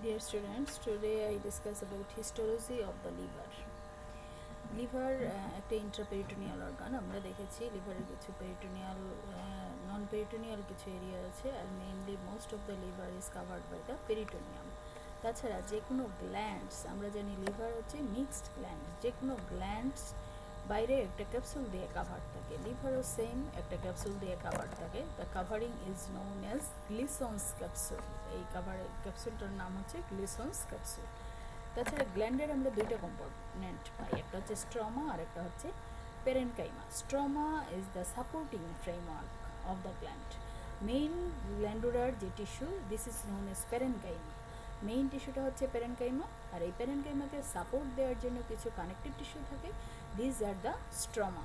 Dear students, today I discuss about histology of the liver. Liver একটা intraperitoneal organ. আমরা দেখেছি লিভারের কিছু পেরিটোনিয়াল নন পেরিটোনিয়াল কিছু এরিয়া আছে, আর mainly most of the liver is covered by the peritoneum. তাছাড়া যে কোনো গ্ল্যান্ডস, আমরা জানি লিভার হচ্ছে মিক্সড গ্ল্যান্ড, যে কোনো গ্ল্যান্ডস বাইরে একটা ক্যাপসুল দিয়ে কাভার থাকে, লিভারও সেম একটা ক্যাপসুল দিয়ে কাভার থাকে। The covering is known as Glisson's capsule. এই ক্যাপসুলটার নাম হচ্ছে গ্লিসন্স ক্যাপসুল। তাছাড়া গ্ল্যান্ডের আমরা দুইটা কম্পোনেন্ট পাই, একটা হচ্ছে স্ট্রমা আর একটা হচ্ছে parenchyma. Stroma is the supporting framework of the gland. Main glandular যে tissue, this is known as parenchyma. Main টিস্যুটা হচ্ছে পেরেনকাইমা, আর এই পেরেনকাইমাকে সাপোর্ট দেওয়ার জন্য কিছু কানেকটিভ টিস্যু থাকে, দিস আর দ্য স্ট্রমা।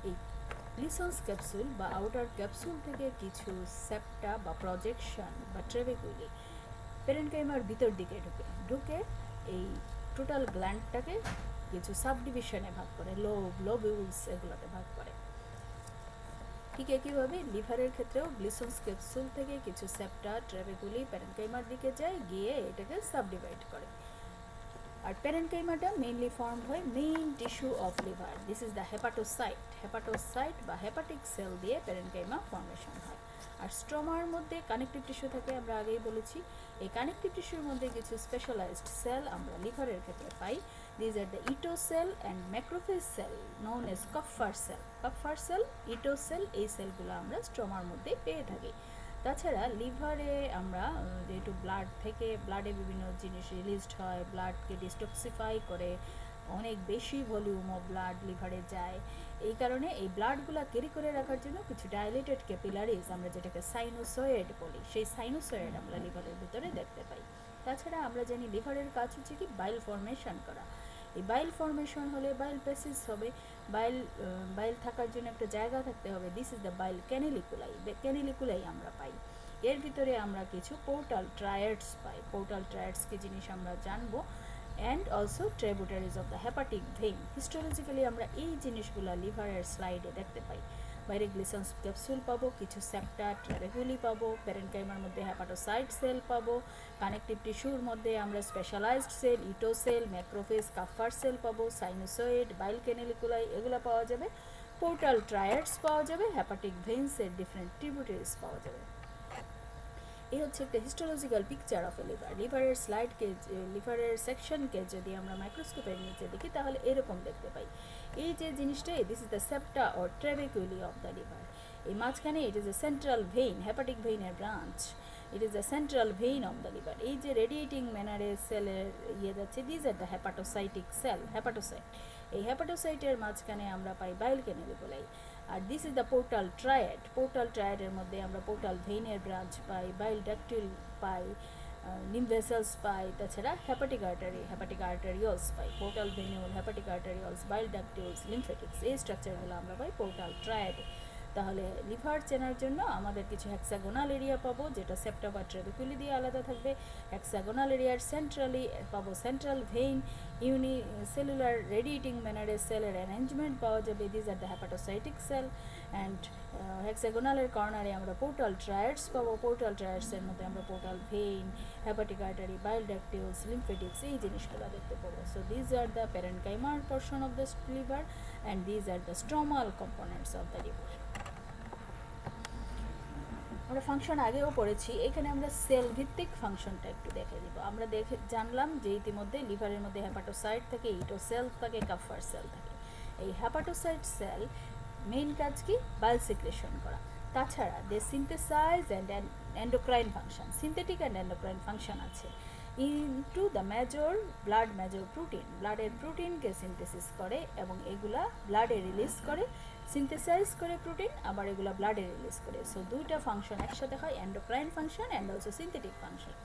এই লিসন্স ক্যাপসুল বা আউটার ক্যাপসুল থেকে কিছু সেপ্টা বা প্রজেকশন বা ট্রেবেকুলি পেরেনকাইমার ভিতর দিকে ঢুকে এই টোটাল গ্ল্যান্ডটাকে কিছু সাবডিভিশনে ভাগ করে, লোবিউলস এগুলোতে ভাগ করে। ঠিক একইভাবে লিভারের ক্ষেত্রেও গ্লিসন্স ক্যাপসুল থেকে কিছু সেপ্টা ট্রেবেকুলি প্যারেনকাইমার দিকে যায়, গিয়ে এটাকে সাবডিভাইড করে। আর প্যারেনকাইমাটা মেইনলি ফর্ম হয় main tissue of liver, this is the hepatocyte বা হেপাটিক সেল দিয়ে প্যারেনকাইমা ফর্মেশন হয়। আর স্ট্রমার মধ্যে কানেকটিভ টিস্যু থাকে, আমরা আগেই বলেছি। এই কানেকটিভ টিস্যুর মধ্যে কিছু স্পেশালাইজড সেল আমরা লিভারের ক্ষেত্রে পাই, these are the Ito cell and macrophage cell known as Kupffer cell, Ito cell, এই সেলগুলো আমরা স্ট্রমার মধ্যে পেয়ে থাকি। তাছাড়া লিভারে আমরা যেহেতু ব্লাডে বিভিন্ন জিনিস রিলিজড হয়, ব্লাডকে ডিস্টক্সিফাই করে, অনেক বেশি ভলিউম অফ ব্লাড লিভারে যায়। এই কারণে এই ব্লাডগুলো ক্যারি করে রাখার জন্য কিছু ডাইলেটেড ক্যাপিলারিজ, আমরা যেটাকে সাইনোসয়েড বলি, সেই সাইনোসয়েড আমরা লিভারের ভিতরে দেখতে পাই। তাছাড়া আমরা জানি লিভারের কাজ হচ্ছে কি বাইল ফর্মেশন করা। এই বাইল ফর্মেশন হলে বাইল প্যাসেজ হবে, বাইল থাকার জন্য একটা জায়গা থাকতে হবে, দিস ইজ দ্য বাইল ক্যানিলিকুলাই আমরা পাই। এর ভিতরে আমরা কিছু পোর্টাল ট্রায়াডস পাই। পোর্টাল ট্রায়াডস কি জিনিস আমরা জানবো, and also tributaries of the hepatic vein. Histologically আমরা এই জিনিসগুলো লিভারের স্লাইডে দেখতে পাই। বাইরে গ্লিসন্স ক্যাপসুল পাবো, কিছু সেপ্টা ট্রাবেকুলি পাবো, প্যারেনকাইমার মধ্যে হেপাটোসাইট সেল পাবো, কানেকটিভ টিস্যুর মধ্যে আমরা স্পেশালাইজড সেল, ইটোসেল, ম্যাক্রোফেজ, কাফার সেল পাবো, সাইনোসয়েড, বাইল ক্যানিলিকুলাই এগুলো পাওয়া যাবে, পোর্টাল ট্রায়াডস পাওয়া যাবে, হেপাটিক ভেইনসের ডিফারেন্ট ট্রিবিউটারিজ পাওয়া যাবে। এই হচ্ছে একটা histological picture of A liver. লিভারের সেকশনকে যদি আমরা মাইক্রোস্কোপের নিচে দেখি তাহলে এরকম দেখতে পাই। এই যে জিনিসটা, this is the septa or trabeculae of the liver. এই মাঝখানে it is a central vein, hepatic ভেইনের branch, it is the central vein of the liver. এই যে রেডিয়েটিং ম্যানারে সেলের যাচ্ছে, this are the hepatocytic cell, hepatocyte. এই হেপাটোসাইটের মাঝখানে আমরা পাই বাইল ক্যানিলিকুলাই। আর দিস ইজ দ্য পোর্টাল ট্রায়াডের মধ্যে আমরা পোর্টাল ভেইনের ব্রাঞ্চ পাই, বাইল ডাক্টিল পাই, লিম্ফ পাই, তাছাড়া হেপাটিক আর্টারিওলস পাই। পোর্টাল ভেনিউল, হেপাটিক আর্টারিওলস, বাইল ডাক্টিলস, লিম্ফেটিক্স, এই স্ট্রাকচারগুলো আমরা পাই পোর্টাল ট্রায়াডে। তাহলে লিভার চেনার জন্য আমাদের কিছু হেক্সাগোনাল এরিয়া পাবো, যেটা সেপ্টা বা ট্রেবেকুলি দিয়ে আলাদা থাকবে। হেক্সাগোনাল এরিয়ার সেন্ট্রালি পাবো সেন্ট্রাল ভেইন, সেলুলার রেডিয়েটিং ম্যানারে সেলের অ্যারেঞ্জমেন্ট পাওয়া যাবে, these are the hepatocytic cell. And হেক্সাগোনালের কর্নারে আমরা পোর্টাল ট্রায়াডস পাবো, পোর্টাল ট্রায়াডসের মধ্যে আমরা portal vein, hepatic artery, bile ductiles, lymphatics, এই জিনিসগুলো দেখতে পাবো। সো দিজ আর দ্য প্যারেনকাইমার portion of the liver, and these are the stromal components of the liver. আমরা ফাংশন আগেও পড়েছি, এখানে আমরা সেল ভিত্তিক ফাংশনটা একটু দেখে দিব। আমরা জানলাম যে ইতিমধ্যে লিভারের মধ্যে হেপাটোসাইট থাকে, ইটোসেল থাকে, কাফার সেল থাকে। এই হেপাটোসাইট সেল মেইন কাজ কি, বাইল সিক্রেশন করা। তাছাড়া they synthesize and endocrine function, synthetic and endocrine function আছে। ইনটু দ্য মেজর প্রোটিন, ব্লাডের প্রোটিনকে সিনথেসিস করে এবং এগুলা ব্লাডে রিলিজ করে, সিনথেসাইজ করে প্রোটিন, আবার এগুলো ব্লাডে রিলিজ করে। সো দুইটা ফাংশন একসাথে হয়, endocrine function and also synthetic function.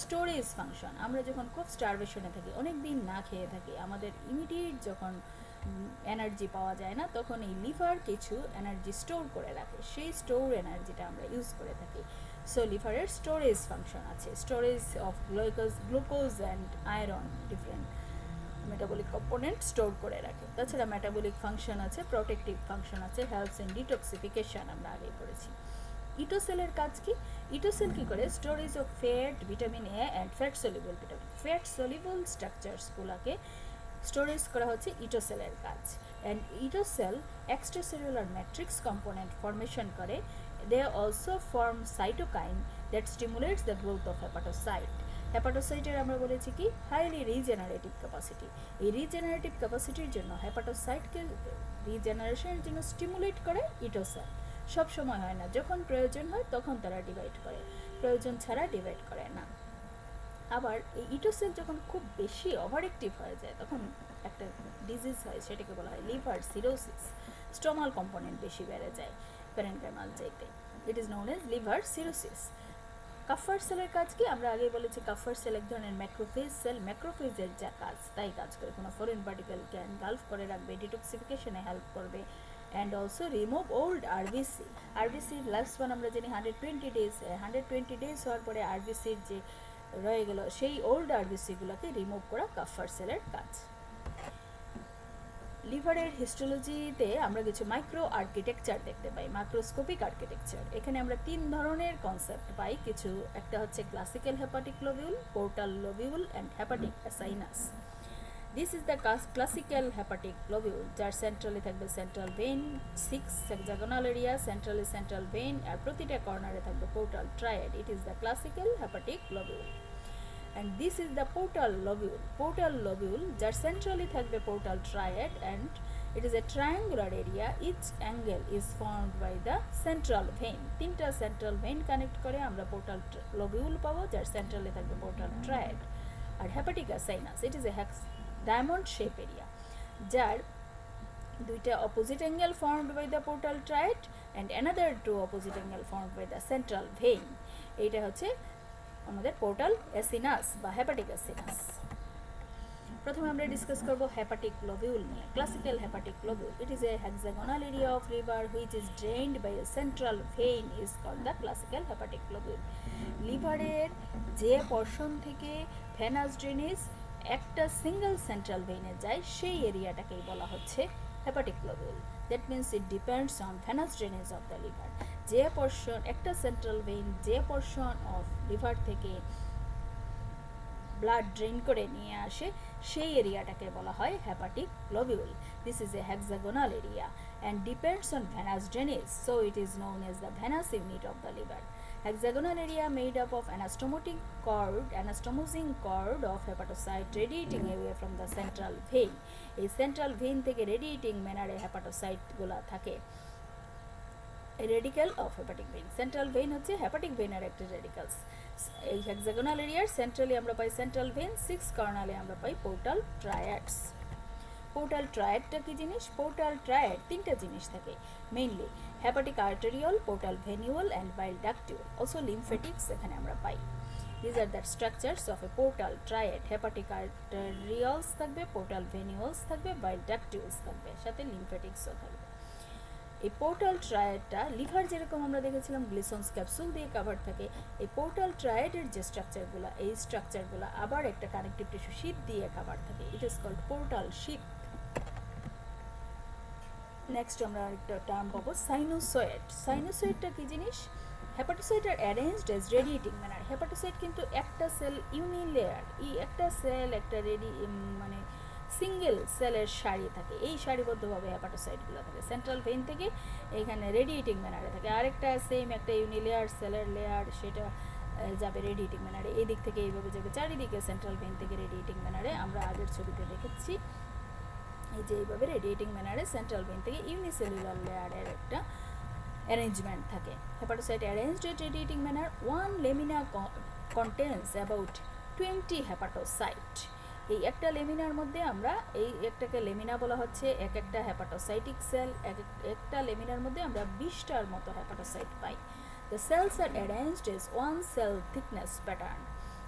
Storage function, আমরা যখন খুব স্টারভেশনে থাকি, অনেক দিন না খেয়ে থাকি, আমাদের ইমিডিয়েট যখন এনার্জি পাওয়া যায় না, তখন এই লিভার কিছু এনার্জি স্টোর করে রাখে, সেই স্টোর এনার্জিটা আমরা ইউজ করে থাকি। সো লিভারের স্টোরেজ ফাংশন আছে, storage of glucose and iron, different metabolic component store করে রাখে। তাছাড়া মেটাবলিক ফাংশন আছে, প্রোটেক্টিভ ফাংশন আছে, হেল্পস ইন ডিটক্সিফিকেশন, আমরা আগেই পড়েছি। ইটোসেলের কাজ কি? ইটোসেল কি করে? Storage of fat, vitamin A and fat soluble vitamin, fat soluble স্ট্রাকচারসগুলোকে স্টোরেজ করা হচ্ছে ইটোসেলের কাজ। And Ito cell extracellular matrix component formation করে। They also form cytokine that stimulates the growth of hepatocyte. হেপাটোসাইটের আমরা বলেছি কি হাইলি রিজেনারেটিভ ক্যাপাসিটি। এই রিজেনারেটিভ ক্যাপাসিটির জন্য হেপাটোসাইটকে রিজেনারেশনের জন্য স্টিমুলেট করে ইটোসেল। সব সময় হয় না, যখন প্রয়োজন হয় তখন তারা ডিভাইড করে, প্রয়োজন ছাড়া ডিভাইড করে না। আবার এই ইটোসেল যখন খুব বেশি ওভার অ্যাক্টিভ হয়ে যায় তখন একটা ডিজিজ হয়, সেটাকে বলা হয় লিভার সিরোসিস। স্টোমাল কম্পোনেন্ট বেশি বেড়ে যায় প্যারেনকাইমাল চাইতে, it is known as liver cirrhosis. Kupffer সেলের কাজ কি? আমরা আগে বলেছি কাফার সেল এক ধরনের ম্যাক্রোফেজ সেল। ম্যাক্রোফেজের যা কাজ তাই কাজ করে, কোনো ফরেন পার্টিকেলকে এনগালফ করে রাখবে, ডিটক্সিফিকেশনে হেল্প করবে, and also remove old RBC. আরবিসির লাস্ট ওয়ান আমরা জানি 120 ডেজ। 120 ডেজ হওয়ার পরে আরবিসির যে রয়ে গেল সেই ওল্ড আরবিসিগুলোকে রিমুভ করা কাফার সেলের কাজ। লিভারের হিস্টোলজিতে আমরা কিছু মাইক্রো আর্কিটেকচার দেখতে পাই, মাইক্রোস্কোপিক আর্কিটেকচার। এখানে আমরা 3 ধরনের কনসেপ্ট পাই কিছু। একটা হচ্ছে classical hepatic lobule, portal lobule and hepatic sinus. This is the classical hepatic lobule, যার সেন্ট্রালে থাকবে সেন্ট্রাল ভেইন, 6 হেক্সাগোনাল এরিয়া, সেন্ট্রালে সেন্ট্রাল ভেইন, আর প্রতিটা কর্নারে থাকবে portal triad. It is the classical hepatic lobule. And this is the portal lobule. Portal lobule, যার centrally থাকবে portal triad, and it is a triangular area. Each angle is formed by the central vein. 3টা central vein connect করে আমরা portal lobule পাবো, যার centrally থাকবে portal triad. R hepatica sinus, it is a diamond shape area, যার 2টা opposite angle formed by the portal triad and another 2 opposite angle formed by the central vein. এইটা হচ্ছে আমাদের পোর্টাল এসিনাস বা hepatic acinus. প্রথমে আমরা discuss করব hepatic lobule নিয়ে। Classical hepatic lobule, it is a hexagonal area of liver which is drained by a central vein is called the classical hepatic lobule. লিভারের যে পোর্শন থেকে venous drainage একটা single central ভেইনে যায় সেই এরিয়াটাকেই বলা হচ্ছে hepatic lobule. That means it depends on venous drainage of the liver. যে পোর্শন একটা সেন্ট্রাল ভেইন যে পোর্শন অফ লিভার থেকে ব্লাড ড্রেন করে নিয়ে আসে সেই এরিয়াটাকে বলা হয় hepatic lobule. This is a hexagonal area and depends on venous drainage, so it is known as the venous unit of the liver. Hexagonal area made up of anastomosing cord of hepatocyte radiating away from the central vein. এই central vein থেকে radiating ম্যানারে হেপাটোসাইটগুলো থাকে। Radical of hepatic vein, central vein হচ্ছে hepatic ভেইনের একটা radicals. এই hexagonal এরিয়ার centrally আমরা পাই central vein, 6 কর্নালে আমরা পাই portal ট্রায়াডস। Portal ট্রায়াডটা কি জিনিস? পোর্টাল ট্রায়াড 3টা জিনিস থাকে mainly, hepatic arteriole, portal venule and bile ductule, also lymphatics এখানে আমরা পাই। These are the structures of a portal triad. Hepatic arterioles থাকবে, পোর্টাল ভেনিউলস থাকবে, বাইল ডাক্টিউলস থাকবে, সাথে লিমফেটিক্সও থাকবে। এই পোর্টাল ট্রায়াডটা লিভার যেরকম আমরা দেখেছিলাম গ্লিসন্স ক্যাপসুল দিয়ে কভার থাকে, এই পোর্টাল ট্রায়াডের যে স্ট্রাকচারগুলো এই স্ট্রাকচারগুলো আবার একটা কানেকটিভ টিস্যু শীট দিয়ে কভার থাকে। It is called portal sheet. Next আমরা একটা টার্ম পাবো সাইনোসয়েড। সাইনোসয়েডটা কি জিনিস? Hepatocyte are arranged as radiating manner. Hepatocyte কিন্তু একটা সেল ইউনিলেয়ার, একটা সেল একটা মানে সিঙ্গেল সেলের সারি থাকে, এই সারিবদ্ধভাবে হেপাটোসাইটগুলো থাকে। সেন্ট্রাল ভেইন থেকে এখানে রেডিয়েটিং ম্যানারে থাকে, আরেকটা সেম একটা ইউনিলেয়ার সেলের লেয়ার সেটা যাবে রেডিয়েটিং ম্যানারে, এই দিক থেকে এইভাবে যাবে চারিদিকে সেন্ট্রাল ভেইন থেকে রেডিয়েটিং ম্যানারে। আমরা আগের ছবিতে দেখেছি এই যে এইভাবে রেডিয়েটিং ম্যানারে সেন্ট্রাল ভেইন থেকে ইউনিসেলুলার লেয়ারের একটা অ্যারেঞ্জমেন্ট থাকে। Hepatocyte arranged at radiating manner, one lamina contains about 20 hepatocyte. এই একটা লেমিনার মধ্যে আমরা এই একটাকে লেমিনা বলা হচ্ছে, একটা হেপাটোসাইটিক সেল, একটা লেমিনার মধ্যে আমরা 20টার মতো হেপাটোসাইট পাই। The cells are arranged as one cell thickness pattern.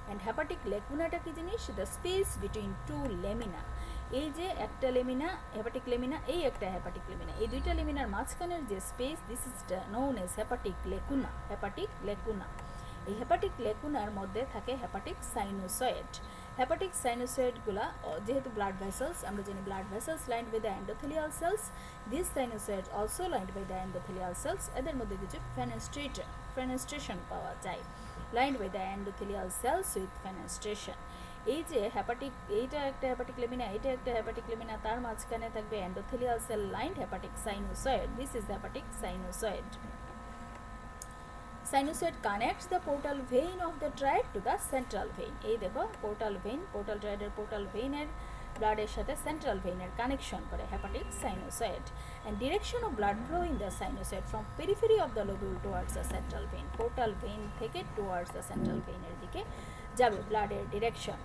And hepatic লেকুনাটা কি জিনিস? The space between 2 lamina. এই যে একটা লেমিনা হেপাটিক লেমিনা, এই একটা হেপাটিক লেমিনা, এই 2টা লেমিনার মাঝখানের যে space, this is known as hepatic lacuna. Hepatic lacuna, এই হেপাটিক লেকুনার মধ্যে থাকে হেপাটিক সাইনোসয়েড। হেপাটিক সাইনোসয়েডগুলা যেহেতু ব্লাড ভেসেলস, আমরা জানি blood vessels lined by the endothelial cells, this sinusoid also lined by the endothelial cells. এদের মধ্যে কিছু ফেনেস্ট্রেটর ফেনেস্ট্রেশন পাওয়া যায়। Lined by the endothelial cells with fenestration. এই যে হেপাটিক, এইটা একটা হেপাটিক লেমিনা, এটা একটা হেপাটিক লেমিনা, তার মাঝখানে থাকবে endothelial cell lined hepatic sinusoid. This is the hepatic sinusoid. Sinusoid connects the portal vein of the tried to the central vein. এই দেখো পোর্টাল ভেইন, পোর্টাল ট্রাইডের পোর্টাল ভেইনের ব্লাডের সাথে সেন্ট্রাল ভেইনের কানেকশন করে hepatic sinusoid. And direction of blood flow in the sinusoid from periphery of the lobule towards the central vein. Portal vein থেকে towards the central ভেইনের দিকে যাবে ব্লাডের direction.